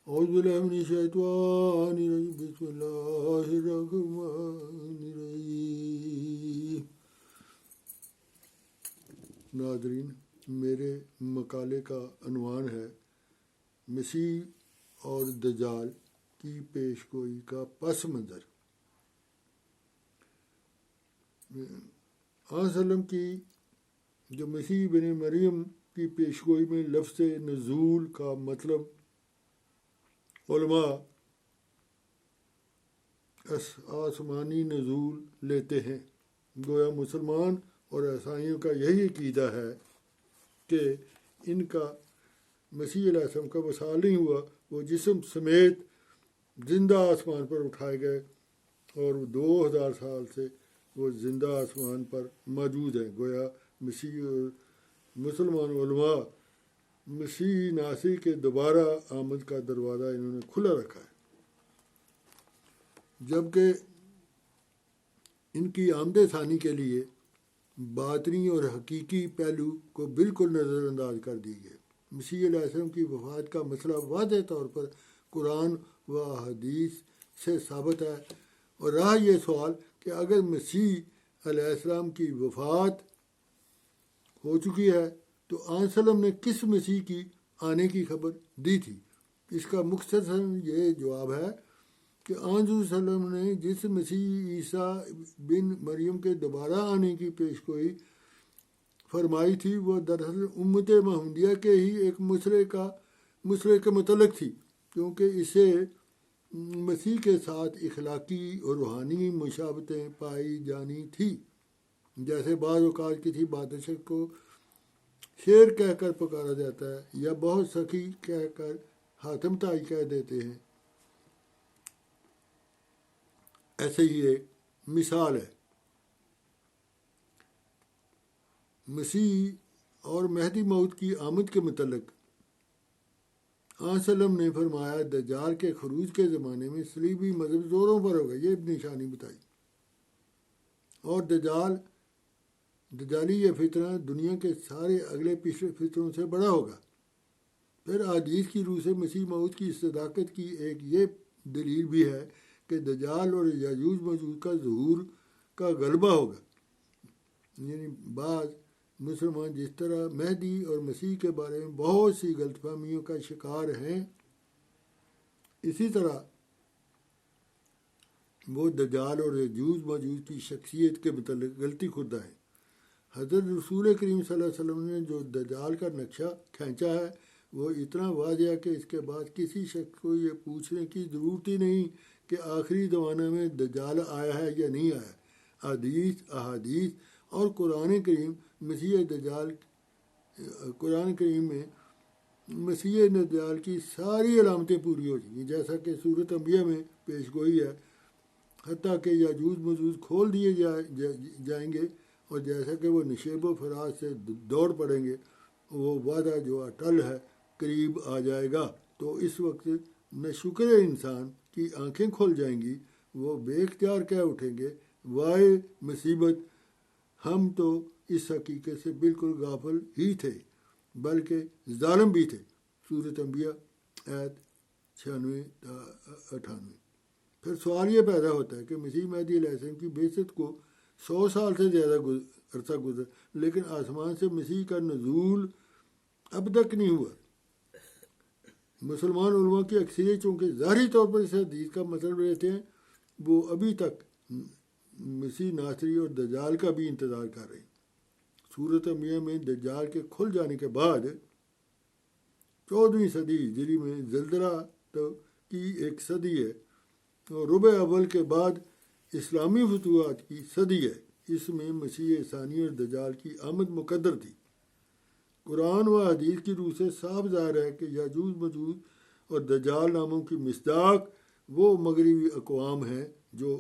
اعوذ باللہ من الشیطان الرجیم بسم اللہ الرحمن الرحیم۔ ناظرین، میرے مقالے کا عنوان ہے مسیح اور دجال کی پیش گوئی کا پس منظر۔ وسلم کی جو مسیح بن مریم کی پیش گوئی میں لفظ نزول کا مطلب علماء آسمانی نزول لیتے ہیں، گویا مسلمان اور عیسائیوں کا یہی عقیدہ ہے کہ ان کا مسیح علیہ السلام کا وصال نہیں ہوا، وہ جسم سمیت زندہ آسمان پر اٹھائے گئے اور 2000 سال سے وہ زندہ آسمان پر موجود ہیں۔ گویا مسیح اور مسلمان علماء مسیح ناصری کے دوبارہ آمد کا دروازہ انہوں نے کھلا رکھا ہے، جبکہ ان کی آمد ثانی کے لیے باطنی اور حقیقی پہلو کو بالکل نظر انداز کر دی گئی۔ مسیح علیہ السلام کی وفات کا مسئلہ واضح طور پر قرآن و حدیث سے ثابت ہے، اور رہا یہ سوال کہ اگر مسیح علیہ السلام کی وفات ہو چکی ہے تو آن وسلم نے کس مسیح کی آنے کی خبر دی تھی؟ اس کا مختصر یہ جواب ہے کہ آن وسلم نے جس مسیح عیسیٰ بن مریم کے دوبارہ آنے کی پیش گوئی فرمائی تھی وہ دراصل امت محمدیہ کے ہی ایک مسئلے کے متعلق تھی، کیونکہ اسے مسیح کے ساتھ اخلاقی اور روحانی مشابہتیں پائی جانی تھی، جیسے بعض اوقات کسی بادشاہ کو شیر کہہ کر پکارا جاتا ہے یا بہت سخی کہہ کر حاتم تائی کہہ دیتے ہیں۔ ایسے ہی ایک مثال ہے، مسیح اور مہدی موعود کی آمد کے متعلق آن وسلم نے فرمایا دجال کے خروج کے زمانے میں صلیبی مذہب زوروں پر ہوگا، یہ نشانی بتائی، اور دجالی یہ فتنہ دنیا کے سارے اگلے پچھلے فتنوں سے بڑا ہوگا۔ پھر احادیث کی روح سے مسیح موعود کی صداقت کی ایک یہ دلیل بھی ہے کہ دجال اور یاجوج ماجوج کا ظہور کا غلبہ ہوگا، یعنی بعض مسلمان جس طرح مہدی اور مسیح کے بارے میں بہت سی غلط فہمیوں کا شکار ہیں، اسی طرح وہ دجال اور یاجوج ماجوج کی شخصیت کے متعلق غلطی خوردہ ہیں۔ حضرت رسول کریم صلی اللہ علیہ وسلم نے جو دجال کا نقشہ کھینچا ہے وہ اتنا واضح ہے کہ اس کے بعد کسی شخص کو یہ پوچھنے کی ضرورت ہی نہیں کہ آخری زمانہ میں دجال آیا ہے یا نہیں آیا۔ احادیث اور قرآن کریم میں مسیح دجال کی ساری علامتیں پوری ہو چکی ہیں، جیسا کہ سورۃ انبیاء میں پیش گوئی ہے، حتیٰ کہ یاجوج ماجوج کھول دیے جائیں گے، اور جیسا کہ وہ نشیب و فراز سے دوڑ پڑیں گے، وہ وعدہ جو اٹل ہے قریب آ جائے گا۔ تو اس وقت نہ شکر انسان کی آنکھیں کھل جائیں گی، وہ بے اختیار کہہ اٹھیں گے وائے مصیبت، ہم تو اس حقیقت سے بالکل غافل ہی تھے بلکہ ظالم بھی تھے۔ سورۃ انبیاء آیت 96-98۔ پھر سوال یہ پیدا ہوتا ہے کہ مسیح مہدی علیہ السلام کی بعثت کو 100 سال سے زیادہ عرصہ گزر، لیکن آسمان سے مسیح کا نزول اب تک نہیں ہوا۔ مسلمان علماء کی اکثریت چونکہ ظاہری طور پر اس حدیث کا مطلب لیتے ہیں، وہ ابھی تک مسیح ناصری اور دجال کا بھی انتظار کر رہے ہیں۔ سورۃ انبیاء میں دجال کے کھل جانے کے بعد 14ویں صدی ہجری میں زلزلہ کی ایک صدی ہے، اور ربع اول کے بعد اسلامی فتوحات کی صدی ہے۔ اس میں مسیح ثانی اور دجال کی آمد مقدر تھی۔ قرآن و حدیث کی روح سے صاف ظاہر ہے کہ یاجوج ماجوج اور دجال ناموں کی مصداق وہ مغربی اقوام ہیں جو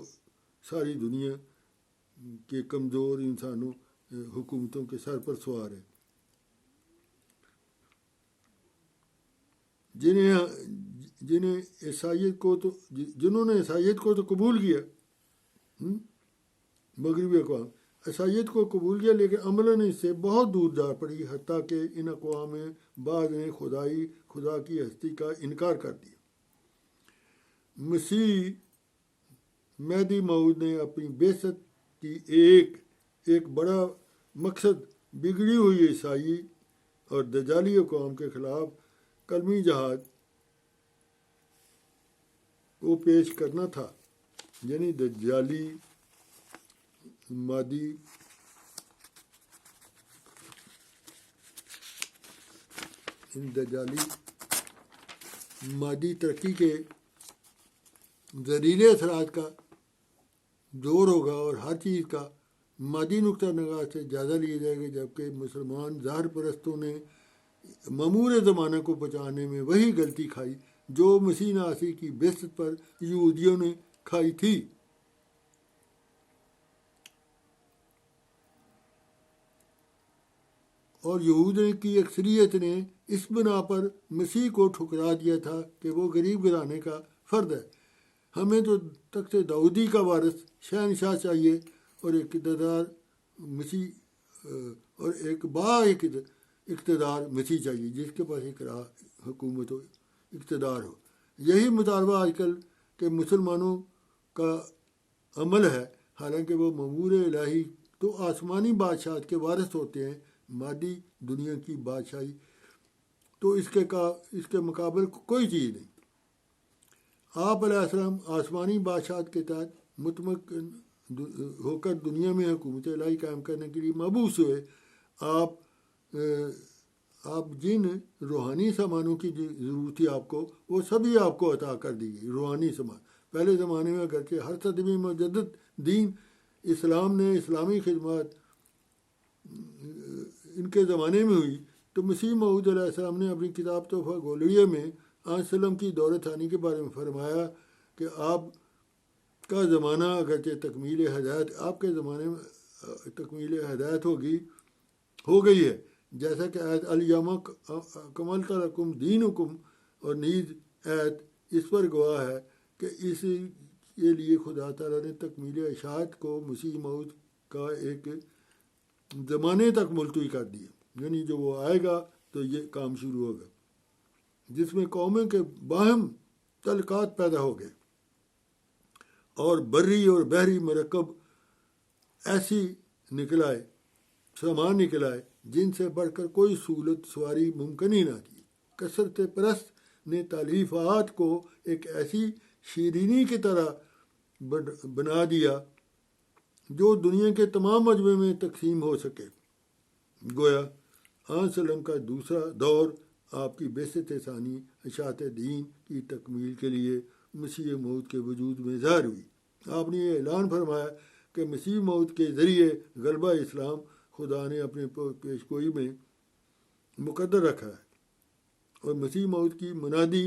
ساری دنیا کے کمزور انسانوں حکومتوں کے سر پر سوار ہیں، جنہوں نے عیسائیت کو تو قبول کیا، مغربی اقوام عیسائیت کو قبول کیا، لیکن عملاً اس سے بہت دور جا پڑی، حتیٰ کہ ان اقوام میں بعض نے خدا کی ہستی کا انکار کر دیا۔ مسیح مہدی موعود نے اپنی بعثت کی ایک بڑا مقصد بگڑی ہوئی عیسائی اور دجالی اقوام کے خلاف کلمی جہاد کو پیش کرنا تھا، یعنی دجالی مادی ترقی کے زہریلے اثرات کا دور ہوگا اور ہر چیز کا مادی نقطہ نگاہ سے جائزہ لیا جائے گا، جبکہ مسلمان ظاہر پرستوں نے مامور زمانہ کو بچانے میں وہی غلطی کھائی جو مسیح ناصری کی بعثت پر یہودیوں نے کھائی تھی۔ اور یہود کی اکثریت نے اس بنا پر مسیح کو ٹھکرا دیا تھا کہ وہ غریب گھرانے کا فرد ہے، ہمیں تو تخت داؤدی کا وارث شہنشاہ چاہیے اور اقتدار مسیح چاہیے، جس کے پاس حکومت ہو، اقتدار ہو۔ یہی مطالبہ آج کل کے مسلمانوں کا عمل ہے، حالانکہ وہ مامور الہی تو آسمانی بادشاہت کے وارث ہوتے ہیں، مادی دنیا کی بادشاہی تو اس کے مقابل کوئی چیز نہیں۔ آپ علیہ السلام آسمانی بادشاہت کے تحت مطمئن ہو کر دنیا میں حکومت الہی قائم کرنے کے لیے مبعوث ہوئے۔ آپ جن روحانی سامانوں کی ضرورت تھی آپ کو، وہ سبھی آپ کو عطا کر دی گئی، روحانی سامان۔ پہلے زمانے میں اگرچہ ہر صدی مجدد دین اسلام نے اسلامی خدمات ان کے زمانے میں ہوئی، تو مسیح موعود علیہ السلام نے اپنی کتاب تحفہ گولڑیہ میں وسلم کی دور ثانی کے بارے میں فرمایا کہ آپ کا زمانہ اگرچہ تکمیل ہدایت ہو گئی ہے، جیسا کہ آیت الیوم اکملت لکم دینکم، اور نیز آیت اس پر گواہ ہے کہ اس کے لیے خدا تعالیٰ نے تکمیل اشاعت کو مسیح موعود کا ایک زمانے تک ملتوی کر دیا، یعنی جو وہ آئے گا تو یہ کام شروع ہوگا، جس میں قوموں کے باہم تعلقات پیدا ہو گئے اور بری اور بحری مرکب ایسی سامان نکل آئے جن سے بڑھ کر کوئی سہولت سواری ممکن ہی نہ تھی۔ کثرت پرست نے تالیفات کو ایک ایسی شیرینی کی طرح بنا دیا جو دنیا کے تمام مجموعے میں تقسیم ہو سکے۔ گویا وسلم کا دوسرا دور آپ کی بعثت ثانی اشاعت دین کی تکمیل کے لیے مسیح موعود کے وجود میں ظاہر ہوئی۔ آپ نے یہ اعلان فرمایا کہ مسیح موعود کے ذریعے غلبہ اسلام خدا نے اپنے پیشگوئی میں مقدر رکھا ہے، اور مسیح موعود کی منادی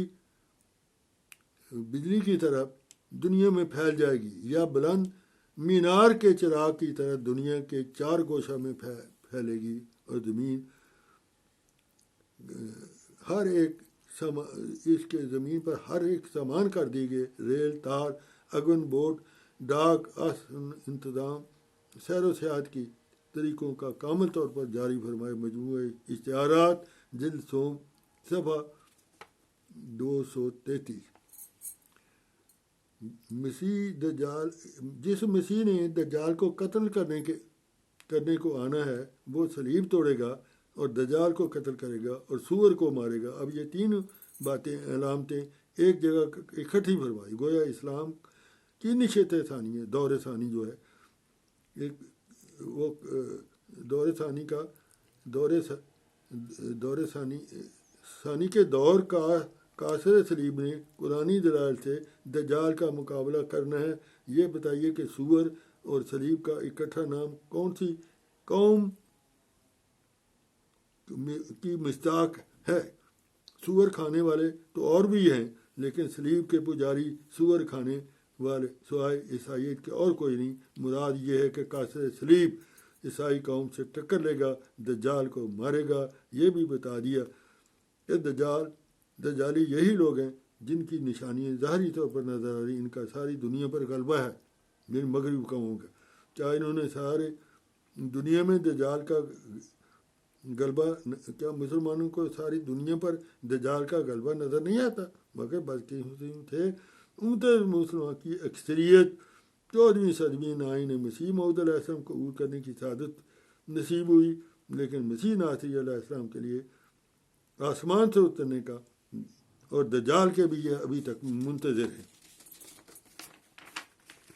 بجلی کی طرح دنیا میں پھیل جائے گی، یا بلند مینار کے چراغ کی طرح دنیا کے چار گوشہ میں پھیلے گی، اور زمین اس کے زمین پر ہر ایک سامان کر دی گئے، ریل، تار، اگن، بوٹ، ڈاک، انتظام، سیر و سیاحت کی طریقوں کا کامل طور پر جاری فرمائے۔ مجموعہ اشتہارات، جلد سوم، صفحہ 233۔ جس مسیح نے دجال کو قتل کرنے کو آنا ہے، وہ صلیب توڑے گا اور دجال کو قتل کرے گا اور سور کو مارے گا۔ اب یہ تین باتیں، علامتیں ایک جگہ اکٹھی فرمائی، گویا اسلام کی نشست ثانی ہے، دور ثانی جو ہے، وہ دور ثانی کے دور کا قاصر صلیب نے قرآنی دلائل سے دجال کا مقابلہ کرنا ہے۔ یہ بتائیے کہ سور اور صلیب کا اکٹھا نام کون سی قوم کی مصداق ہے؟ سور کھانے والے تو اور بھی ہیں، لیکن صلیب کے پجاری سور کھانے والے سوائے عیسائیت کے اور کوئی نہیں۔ مراد یہ ہے کہ قاصر صلیب عیسائی قوم سے ٹکر لے گا، دجال کو مارے گا۔ یہ بھی بتا دیا کہ دجالی یہی لوگ ہیں جن کی نشانیاں ظاہری طور پر نظر آ رہی، ان کا ساری دنیا پر غلبہ ہے، جن مغرب قوموں کا، چاہے انہوں نے سارے دنیا میں دجال کا غلبہ، کیا مسلمانوں کو ساری دنیا پر دجال کا غلبہ نظر نہیں آتا؟ مگر بلکہ تھے عمدہ مسلمان کی اکثریت 14ویں صدی میں آئین مسیح موعود علیہ السلام کو قبول کرنے کی سعادت نصیب ہوئی، لیکن مسیح ناصری علیہ السلام کے لیے آسمان سے اترنے کا اور دجال کے بھی یہ ابھی تک منتظر ہیں۔